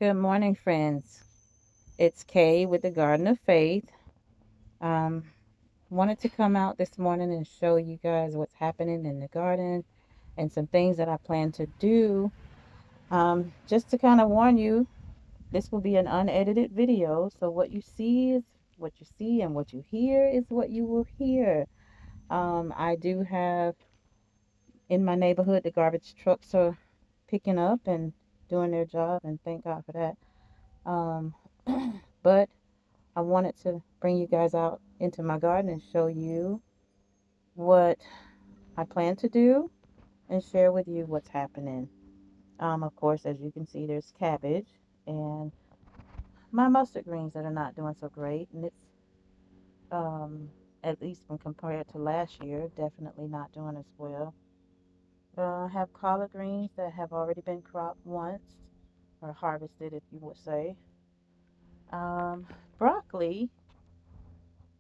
Good morning, friends. It's Kay with the Garden of Faith. Um, Wanted to come out this morning and show you guys what's happening in the garden and some things that I plan to do. Just to kind of warn you, this will be an unedited video. So what you see is what you see, and what you hear is what you will hear. I do have in my neighborhood the garbage trucks are picking up and doing their job, and thank God for that. Um, but I wanted to bring you guys out into my garden and show you what I plan to do and share with you what's happening. Of course, as you can see, there's cabbage and my mustard greens that are not doing so great, and it's um, at least when compared to last year, definitely not doing as well. I have collard greens that have already been cropped once or harvested, if you would say. Um, Broccoli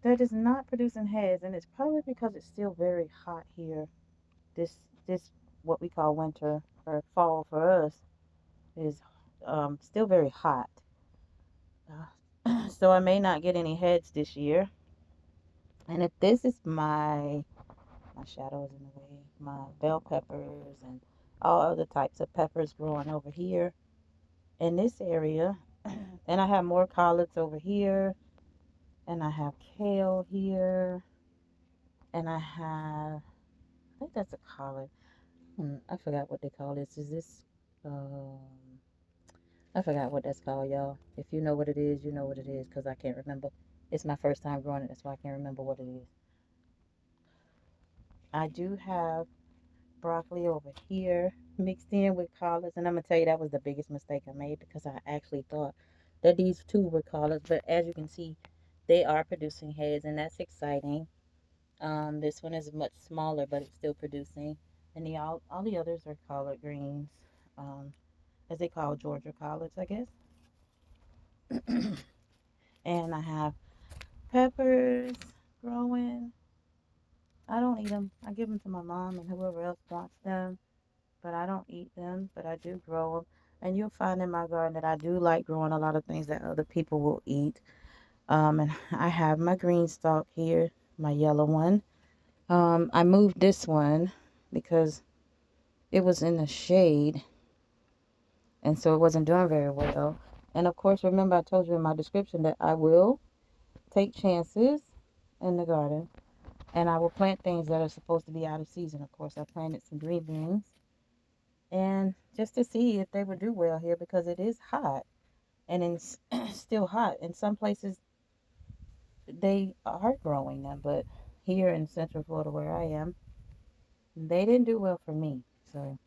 that is not producing heads, and it's probably because it's still very hot here. This what we call winter or fall for us is still very hot. So I may not get any heads this year. And if this is my shadows in the way, my bell peppers and all other types of peppers growing over here in this area, and I have more collards over here, and I have kale here, and I think that's a collard. I forgot what they call this. Is this um I forgot what that's called, y'all. If you know what it is, you know what it is, because I can't remember. It's my first time growing it, that's why I can't remember what it is. I do have broccoli over here mixed in with collards, and I'm gonna tell you that was the biggest mistake I made because I actually thought that these two were collards, but as you can see, they are producing heads, and that's exciting. This one is much smaller, but it's still producing, and all the others are collard greens, um, as they call Georgia collards, I guess. And I have peppers growing. I don't eat them. I give them to my mom and whoever else wants them, but I don't eat them, but I do grow them. And you'll find in my garden that I do like growing a lot of things that other people will eat. And I have my green stalk here, my yellow one. I moved this one because it was in the shade, and so it wasn't doing very well. And of course, remember I told you in my description that I will take chances in the garden. And I will plant things that are supposed to be out of season. Of course, I planted some green beans, and just to see if they would do well here because it is hot, and it's still hot. In some places, they are growing them, but here in Central Florida, where I am, they didn't do well for me. So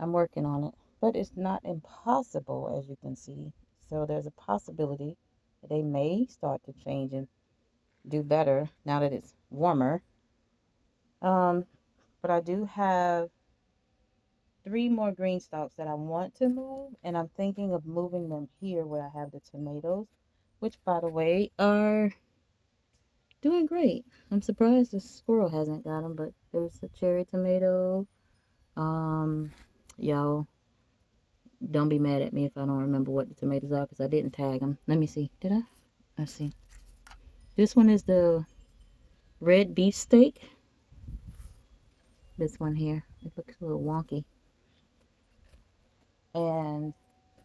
I'm working on it, but it's not impossible, as you can see. So there's a possibility that they may start to change and do better now that it's warmer. Um, but I do have three more green stalks that I want to move, and I'm thinking of moving them here where I have the tomatoes, which, by the way, are doing great. I'm surprised the squirrel hasn't got them, but there's a cherry tomato. Um, y'all, don't be mad at me if I don't remember what the tomatoes are because I didn't tag them. Let me see. Did I? Let's see. This one is the red beefsteak. This one here. It looks a little wonky. And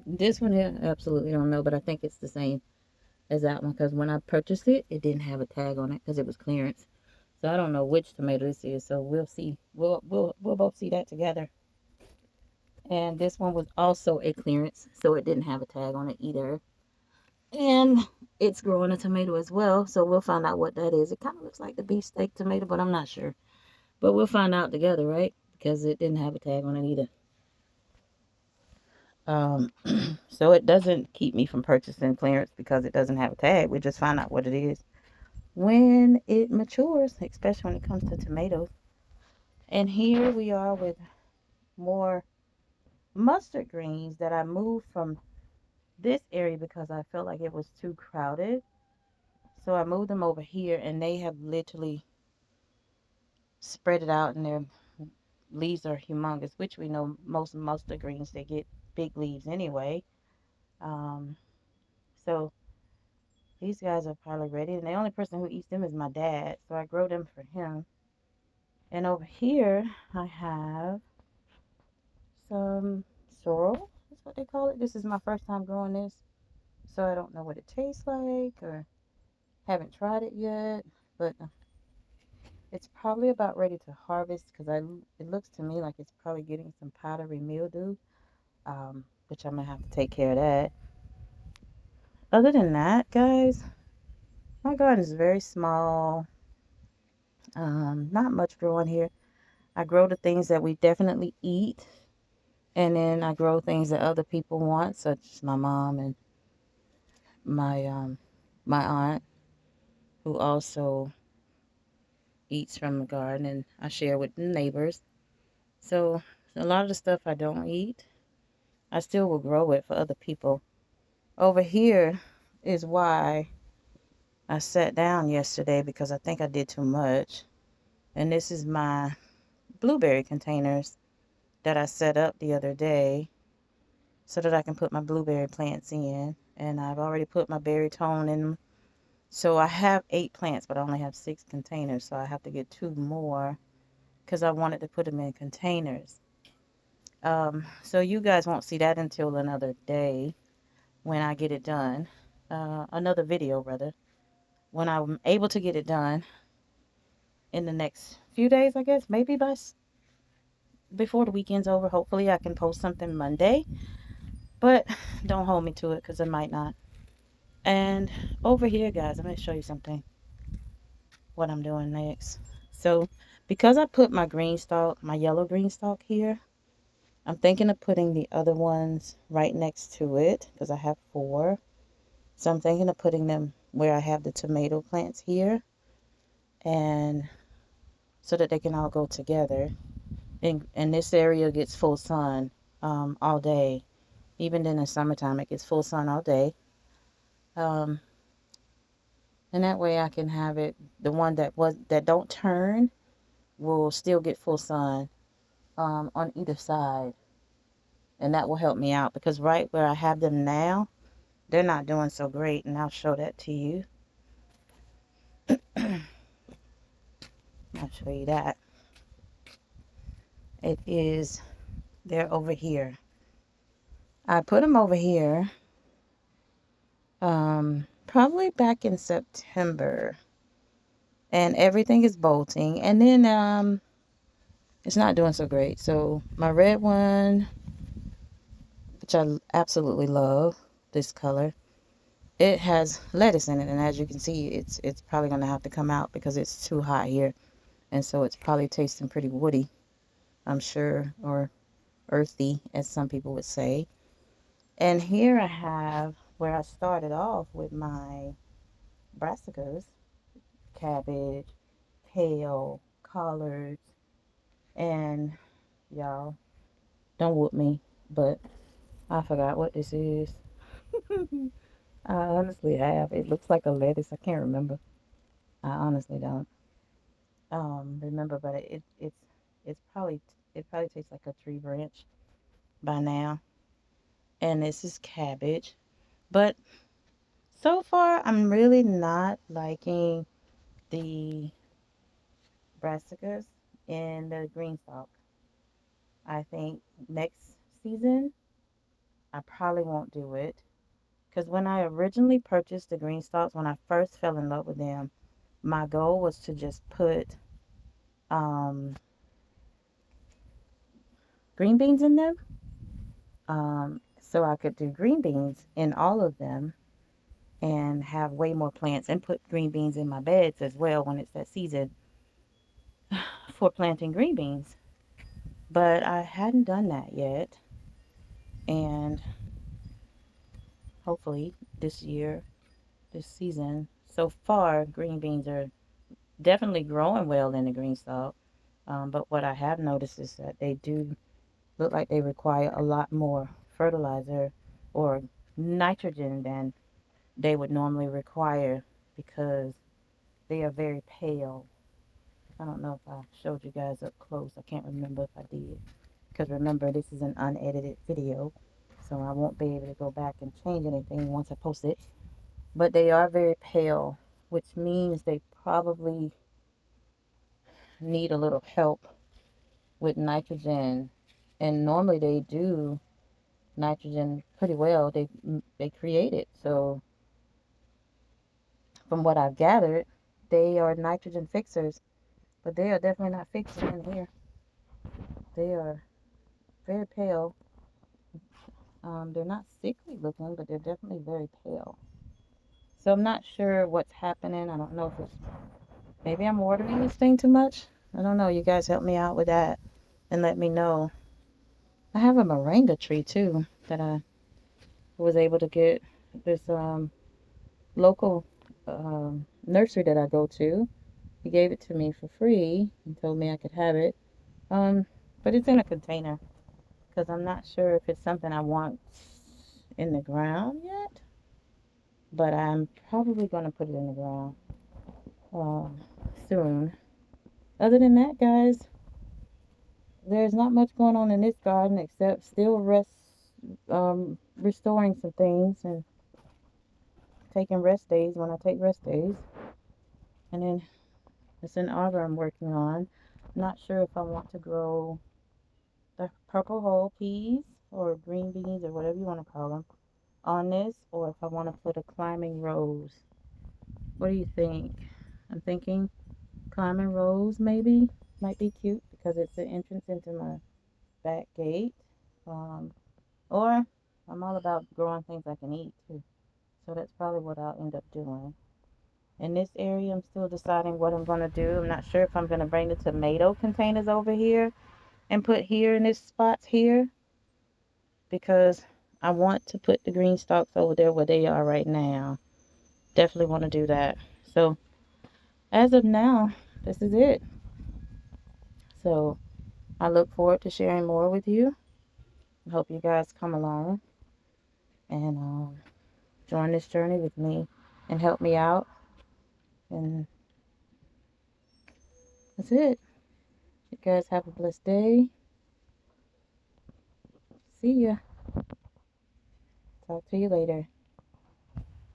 this one here, I absolutely don't know, but I think it's the same as that one because when I purchased it, it didn't have a tag on it because it was clearance. So I don't know which tomato this is. So we'll see. We'll both see that together. And this one was also a clearance, so it didn't have a tag on it either. And it's growing a tomato as well, so we'll find out what that is. It kind of looks like the beefsteak tomato, but I'm not sure. But we'll find out together, right? Because it didn't have a tag on it either. Um, so it doesn't keep me from purchasing clearance because it doesn't have a tag. We just find out what it is when it matures, especially when it comes to tomatoes. And here we are with more mustard greens that I moved from this area because I felt like it was too crowded. So I moved them over here, and they have literally spread it out, and their leaves are humongous, which we know most mustard greens, they get big leaves anyway. Um, so these guys are probably ready. And the only person who eats them is my dad. So I grow them for him. And over here, I have some sorrel. That's what they call it. This is my first time growing this. So I don't know what it tastes like or haven't tried it yet. But it's probably about ready to harvest because it looks to me like it's probably getting some powdery mildew, which I'm going to have to take care of that. Other than that, guys, my garden is very small. Not much growing here. I grow the things that we definitely eat, and then I grow things that other people want, such as my mom and my aunt, who also eats from the garden, and I share with the neighbors. So a lot of the stuff I don't eat, I still will grow it for other people. Over here is why I sat down yesterday because I think I did too much. And this is my blueberry containers that I set up the other day so that I can put my blueberry plants in. And I've already put my berry tone in them. So I have 8 plants, but I only have 6 containers. So I have to get 2 more because I wanted to put them in containers. So you guys won't see that until another day when I get it done. Another video, rather. When I'm able to get it done in the next few days, I guess. Maybe before the weekend's over. Hopefully I can post something Monday. But don't hold me to it because I might not. And over here, guys, I'm going to show you something. What I'm doing next. So because I put my green stalk, my yellow green stalk here, I'm thinking of putting the other ones right next to it because I have 4. So I'm thinking of putting them where I have the tomato plants here, and so that they can all go together. And this area gets full sun all day. Even in the summertime, it gets full sun all day. Um, and that way I can have it, the one that don't turn will still get full sun on either side. And that will help me out because right where I have them now, they're not doing so great. And I'll show that to you. I'll show you that. They're over here. I put them over here probably back in September. And everything is bolting. And then it's not doing so great. So my red one, which I absolutely love, this color, it has lettuce in it. And as you can see, it's probably going to have to come out because it's too hot here. And so it's probably tasting pretty woody, I'm sure, or earthy, as some people would say. And here I have where I started off with my brassicas, cabbage, kale, collards, and y'all, don't whoop me, but I forgot what this is. I honestly have. It looks like a lettuce. I can't remember. I honestly don't remember, but it's probably it probably tastes like a tree branch by now. And this is cabbage. But so far I'm really not liking the brassicas and the green stalk. I think next season I probably won't do it. Because when I originally purchased the green stalks, when I first fell in love with them, my goal was to just put um, green beans in them. So I could do green beans in all of them and have way more plants and put green beans in my beds as well when it's that season for planting green beans. But I hadn't done that yet. And hopefully this season, so far, green beans are definitely growing well in the green stalk. But what I have noticed is that they do look like they require a lot more fertilizer or nitrogen than they would normally require because they are very pale. I don't know if I showed you guys up close. I can't remember if I did. Because remember, this is an unedited video. so I won't be able to go back and change anything once I post it. But they are very pale, which means they probably need a little help with nitrogen. And normally they do nitrogen pretty well. They create it. So from what I've gathered, they are nitrogen fixers, but they are definitely not fixing in here. They are very pale. They're not sickly looking, but they're definitely very pale. So I'm not sure what's happening. I don't know if it's maybe I'm watering this thing too much. I don't know. You guys help me out with that and let me know. I have a moringa tree too that I was able to get this local nursery that I go to. He gave it to me for free and told me I could have it. Um, but it's in a container because I'm not sure if it's something I want in the ground yet. But I'm probably going to put it in the ground soon. Other than that, guys, there's not much going on in this garden except still restoring some things and taking rest days when I take rest days. And then it's an arbor I'm working on. I'm not sure if I want to grow the purple whole peas or green beans or whatever you want to call them on this, or if I want to put a climbing rose. What do you think? I'm thinking climbing rose maybe might be cute because it's the entrance into my back gate. Or I'm all about growing things I can eat too. So that's probably what I'll end up doing. In this area, I'm still deciding what I'm going to do. I'm not sure if I'm going to bring the tomato containers over here and put here in this spots here because I want to put the green stalks over there where they are right now. Definitely want to do that. So as of now, this is it. So I look forward to sharing more with you. I hope you guys come along and join this journey with me and help me out. And that's it. You guys have a blessed day. See ya. Talk to you later.